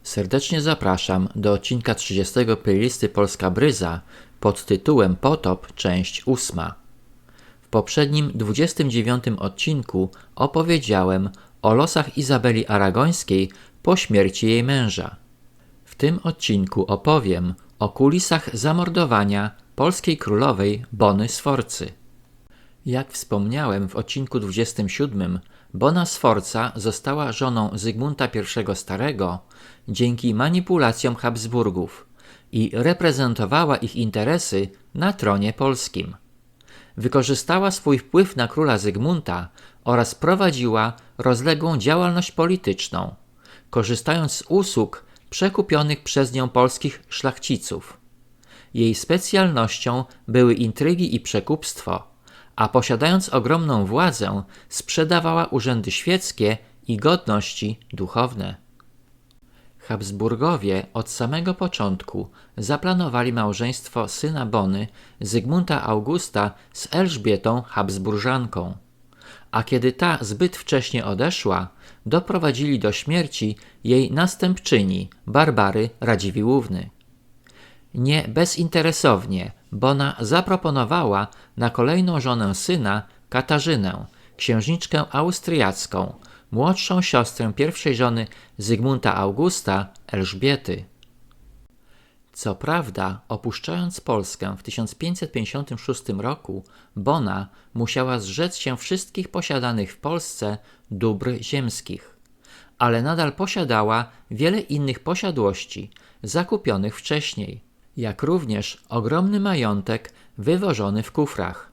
Serdecznie zapraszam do odcinka 30 playlisty Polska Bryza pod tytułem Potop, część 8. W poprzednim 29 odcinku opowiedziałem o losach Izabeli Aragońskiej po śmierci jej męża. W tym odcinku opowiem o kulisach zamordowania polskiej królowej Bony Sforcy. Jak wspomniałem w odcinku 27, Bona Sforza została żoną Zygmunta I Starego dzięki manipulacjom Habsburgów i reprezentowała ich interesy na tronie polskim. Wykorzystała swój wpływ na króla Zygmunta oraz prowadziła rozległą działalność polityczną, korzystając z usług przekupionych przez nią polskich szlachciców. Jej specjalnością były intrygi i przekupstwo, a posiadając ogromną władzę, sprzedawała urzędy świeckie i godności duchowne. Habsburgowie od samego początku zaplanowali małżeństwo syna Bony, Zygmunta Augusta, z Elżbietą Habsburżanką, a kiedy ta zbyt wcześnie odeszła, doprowadzili do śmierci jej następczyni, Barbary Radziwiłłówny. Nie bezinteresownie Bona zaproponowała na kolejną żonę syna Katarzynę, księżniczkę austriacką, młodszą siostrę pierwszej żony Zygmunta Augusta, Elżbiety. Co prawda, opuszczając Polskę w 1556 roku, Bona musiała zrzec się wszystkich posiadanych w Polsce dóbr ziemskich, ale nadal posiadała wiele innych posiadłości zakupionych wcześniej, jak również ogromny majątek wywożony w kufrach.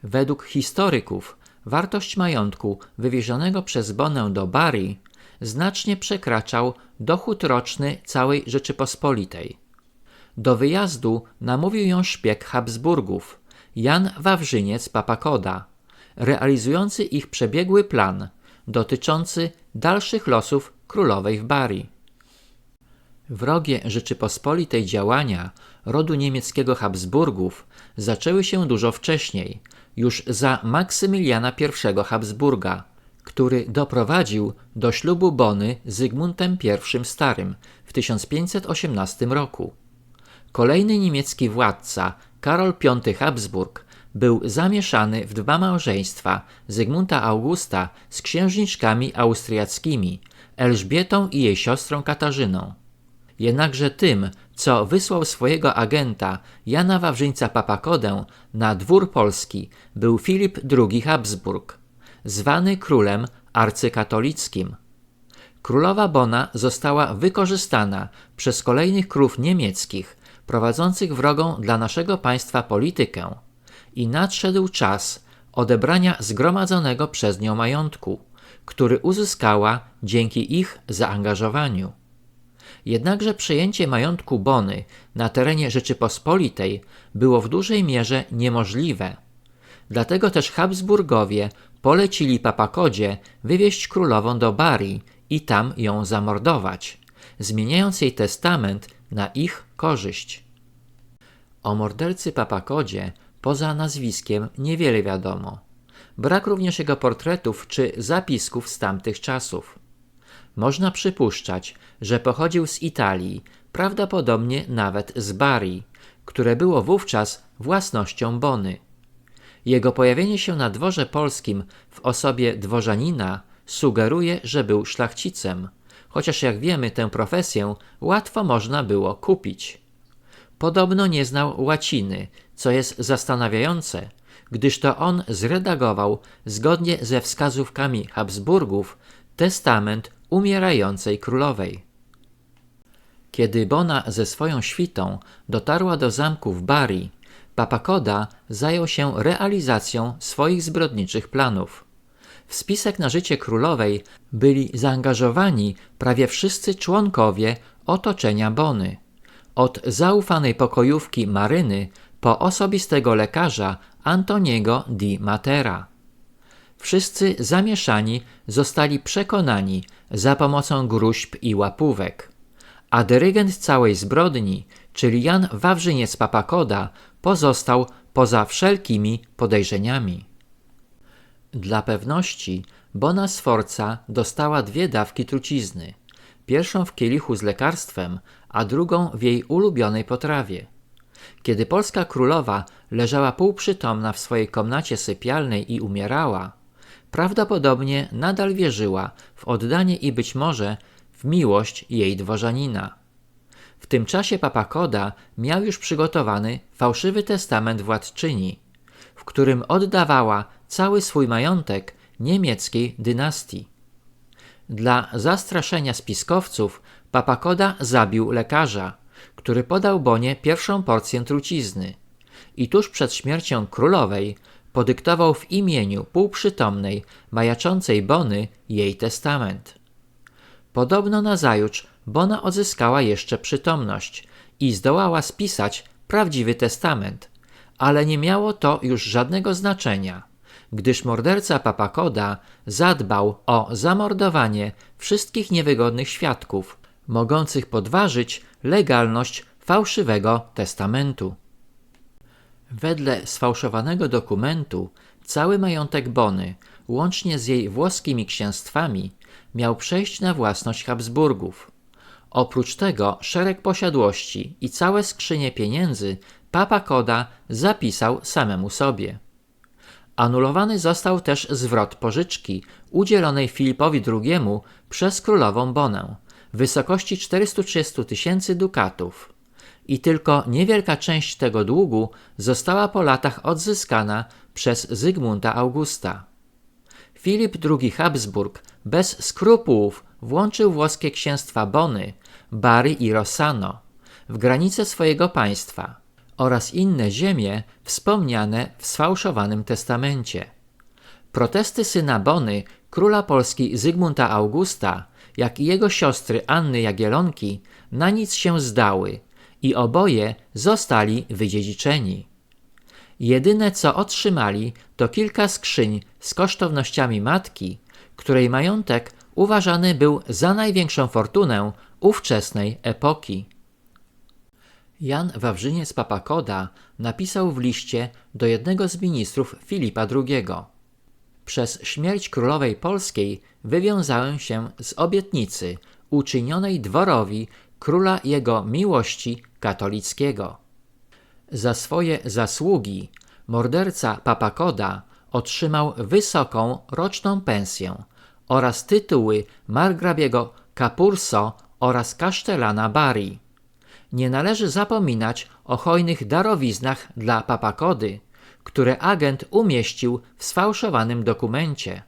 Według historyków wartość majątku wywiezionego przez Bonę do Bari znacznie przekraczał dochód roczny całej Rzeczypospolitej. Do wyjazdu namówił ją szpieg Habsburgów, Jan Wawrzyniec Papakoda, realizujący ich przebiegły plan dotyczący dalszych losów królowej w Bari. Wrogie Rzeczypospolitej działania rodu niemieckiego Habsburgów zaczęły się dużo wcześniej, już za Maksymiliana I Habsburga, który doprowadził do ślubu Bony z Zygmuntem I Starym w 1518 roku. Kolejny niemiecki władca, Karol V Habsburg, był zamieszany w dwa małżeństwa Zygmunta Augusta z księżniczkami austriackimi, Elżbietą i jej siostrą Katarzyną. Jednakże tym, co wysłał swojego agenta Jana Wawrzyńca Papakodę na dwór polski, był Filip II Habsburg, zwany królem arcykatolickim. Królowa Bona została wykorzystana przez kolejnych królów niemieckich, prowadzących wrogą dla naszego państwa politykę, i nadszedł czas odebrania zgromadzonego przez nią majątku, który uzyskała dzięki ich zaangażowaniu. Jednakże przejęcie majątku Bony na terenie Rzeczypospolitej było w dużej mierze niemożliwe. Dlatego też Habsburgowie polecili Papakodzie wywieźć królową do Bari i tam ją zamordować, zmieniając jej testament na ich korzyść. O mordercy Papakodzie poza nazwiskiem niewiele wiadomo. Brak również jego portretów czy zapisków z tamtych czasów. Można przypuszczać, że pochodził z Italii, prawdopodobnie nawet z Bari, które było wówczas własnością Bony. Jego pojawienie się na dworze polskim w osobie dworzanina sugeruje, że był szlachcicem, chociaż jak wiemy tę profesję łatwo można było kupić. Podobno nie znał łaciny, co jest zastanawiające, gdyż to on zredagował, zgodnie ze wskazówkami Habsburgów, testament umierającej królowej. Kiedy Bona ze swoją świtą dotarła do zamku w Bari, Papakoda zajął się realizacją swoich zbrodniczych planów. W spisek na życie królowej byli zaangażowani prawie wszyscy członkowie otoczenia Bony, od zaufanej pokojówki Maryny po osobistego lekarza Antoniego di Matera. Wszyscy zamieszani zostali przekonani za pomocą gróźb i łapówek, a dyrygent całej zbrodni, czyli Jan Wawrzyniec Papakoda, pozostał poza wszelkimi podejrzeniami. Dla pewności Bona Sforza dostała 2 dawki trucizny. pierwszą w kielichu z lekarstwem, a drugą w jej ulubionej potrawie. Kiedy polska królowa leżała półprzytomna w swojej komnacie sypialnej i umierała, prawdopodobnie nadal wierzyła w oddanie i być może w miłość jej dworzanina. W tym czasie papa Koda miał już przygotowany fałszywy testament władczyni, w którym oddawała cały swój majątek niemieckiej dynastii. Dla zastraszenia spiskowców papa Koda zabił lekarza, który podał Bonie pierwszą porcję trucizny i tuż przed śmiercią królowej podyktował w imieniu półprzytomnej, majaczącej Bony jej testament. Podobno nazajutrz Bona odzyskała jeszcze przytomność i zdołała spisać prawdziwy testament, ale nie miało to już żadnego znaczenia, gdyż morderca papa Koda zadbał o zamordowanie wszystkich niewygodnych świadków, mogących podważyć legalność fałszywego testamentu. Wedle sfałszowanego dokumentu cały majątek Bony, łącznie z jej włoskimi księstwami, miał przejść na własność Habsburgów. Oprócz tego szereg posiadłości i całe skrzynie pieniędzy papa Koda zapisał samemu sobie. Anulowany został też zwrot pożyczki udzielonej Filipowi II przez królową Bonę w wysokości 430 000 dukatów i tylko niewielka część tego długu została po latach odzyskana przez Zygmunta Augusta. Filip II Habsburg bez skrupułów włączył włoskie księstwa Bony, Bari i Rossano w granice swojego państwa oraz inne ziemie wspomniane w sfałszowanym testamencie. Protesty syna Bony, króla Polski Zygmunta Augusta, jak i jego siostry Anny Jagiellonki na nic się zdały i oboje zostali wydziedziczeni. Jedyne co otrzymali to kilka skrzyń z kosztownościami matki, której majątek uważany był za największą fortunę ówczesnej epoki. Jan Wawrzyniec papa Koda napisał w liście do jednego z ministrów Filipa II: Przez śmierć królowej polskiej wywiązałem się z obietnicy uczynionej dworowi króla jego miłości katolickiego. Za swoje zasługi morderca papa Koda otrzymał wysoką roczną pensję oraz tytuły margrabiego Capurso oraz kasztelana Bari. Nie należy zapominać o hojnych darowiznach dla papa Kody, które agent umieścił w sfałszowanym dokumencie,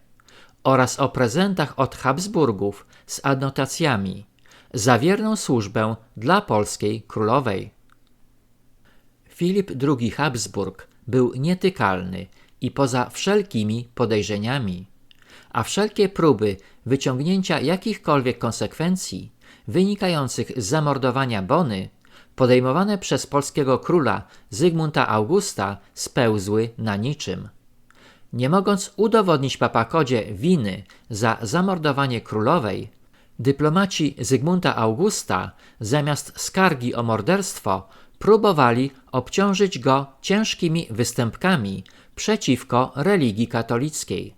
oraz o prezentach od Habsburgów z adnotacjami za wierną służbę dla polskiej królowej. Filip II Habsburg był nietykalny i poza wszelkimi podejrzeniami, a wszelkie próby wyciągnięcia jakichkolwiek konsekwencji wynikających z zamordowania Bony podejmowane przez polskiego króla Zygmunta Augusta spełzły na niczym. Nie mogąc udowodnić papa Kodzie winy za zamordowanie królowej, dyplomaci Zygmunta Augusta zamiast skargi o morderstwo próbowali obciążyć go ciężkimi występkami przeciwko religii katolickiej.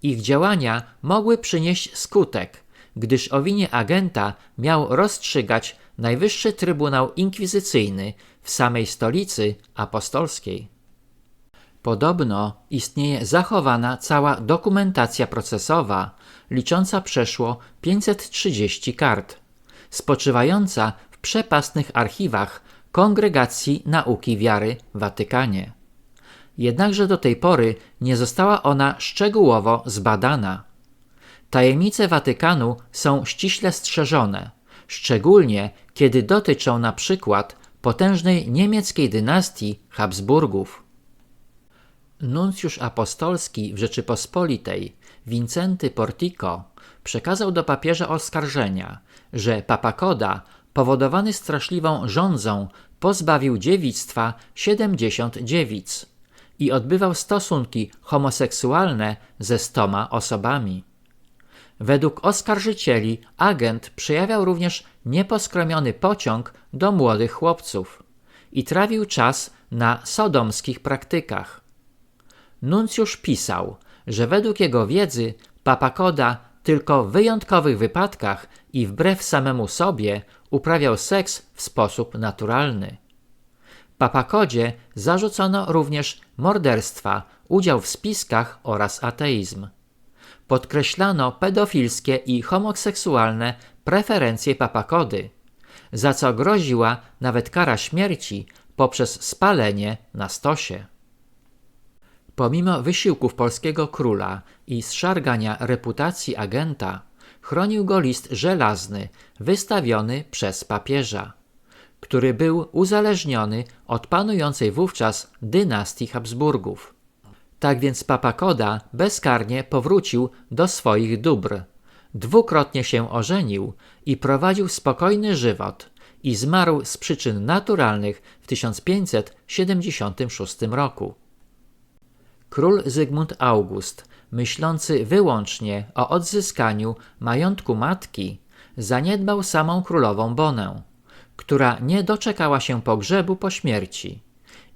Ich działania mogły przynieść skutek, gdyż o winie agenta miał rozstrzygać Najwyższy Trybunał Inkwizycyjny w samej stolicy apostolskiej. Podobno istnieje zachowana cała dokumentacja procesowa, licząca przeszło 530 kart, spoczywająca w przepastnych archiwach Kongregacji Nauki Wiary w Watykanie. Jednakże do tej pory nie została ona szczegółowo zbadana. Tajemnice Watykanu są ściśle strzeżone, szczególnie kiedy dotyczą na przykład potężnej niemieckiej dynastii Habsburgów. Nuncjusz apostolski w Rzeczypospolitej Wincenty Portico przekazał do papieża oskarżenia, że papa Koda, powodowany straszliwą żądzą, pozbawił dziewictwa 70 dziewic i odbywał stosunki homoseksualne ze 100 osobami. Według oskarżycieli agent przejawiał również nieposkromiony pociąg do młodych chłopców i trawił czas na sodomskich praktykach. Nuncjusz pisał, że według jego wiedzy papa Koda tylko w wyjątkowych wypadkach i wbrew samemu sobie uprawiał seks w sposób naturalny. Papakodzie zarzucono również morderstwa, udział w spiskach oraz ateizm. Podkreślano pedofilskie i homoseksualne preferencje Papakody, za co groziła nawet kara śmierci poprzez spalenie na stosie. Pomimo wysiłków polskiego króla i zszargania reputacji agenta, chronił go list żelazny wystawiony przez papieża, który był uzależniony od panującej wówczas dynastii Habsburgów. Tak więc Papakoda bezkarnie powrócił do swoich dóbr, dwukrotnie się ożenił i prowadził spokojny żywot i zmarł z przyczyn naturalnych w 1576 roku. Król Zygmunt August, myślący wyłącznie o odzyskaniu majątku matki, zaniedbał samą królową Bonę, która nie doczekała się pogrzebu po śmierci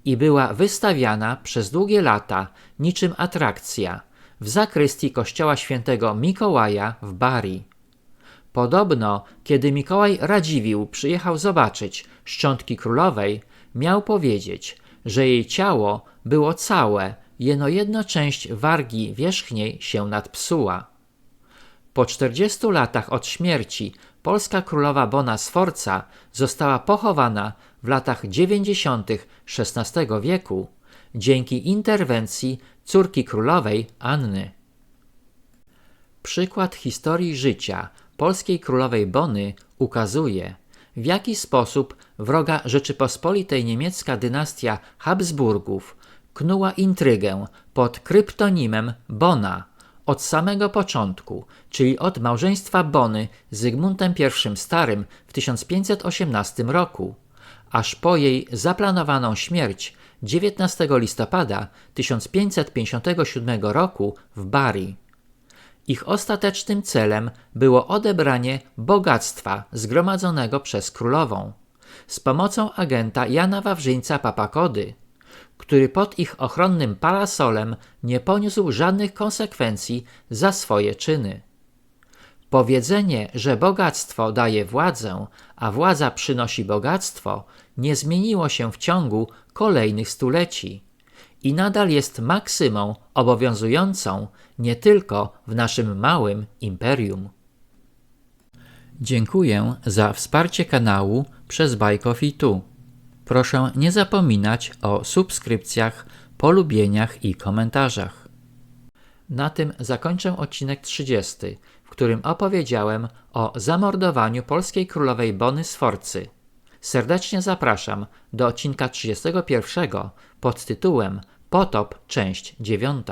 i była wystawiana przez długie lata niczym atrakcja w zakrystii kościoła świętego Mikołaja w Bari. Podobno, kiedy Mikołaj Radziwiłł przyjechał zobaczyć szczątki królowej, miał powiedzieć, że jej ciało było całe, jeno jedna część wargi wierzchniej się nadpsuła. Po 40 latach od śmierci polska królowa Bona Sforza została pochowana w latach 90. XVI wieku dzięki interwencji córki królowej Anny. Przykład historii życia polskiej królowej Bony ukazuje, w jaki sposób wroga Rzeczypospolitej niemiecka dynastia Habsburgów knuła intrygę pod kryptonimem Bona od samego początku, czyli od małżeństwa Bony z Zygmuntem I Starym w 1518 roku, aż po jej zaplanowaną śmierć 19 listopada 1557 roku w Bari. Ich ostatecznym celem było odebranie bogactwa zgromadzonego przez królową z pomocą agenta Jana Wawrzyńca Papakody, który pod ich ochronnym parasolem nie poniósł żadnych konsekwencji za swoje czyny. Powiedzenie, że bogactwo daje władzę, a władza przynosi bogactwo, nie zmieniło się w ciągu kolejnych stuleci i nadal jest maksymą obowiązującą nie tylko w naszym małym imperium. Dziękuję za wsparcie kanału przez Bajkofi.tu. Proszę nie zapominać o subskrypcjach, polubieniach i komentarzach. Na tym zakończę odcinek 30, w którym opowiedziałem o zamordowaniu polskiej królowej Bony Sforcy. Serdecznie zapraszam do odcinka 31 pod tytułem Potop, część 9.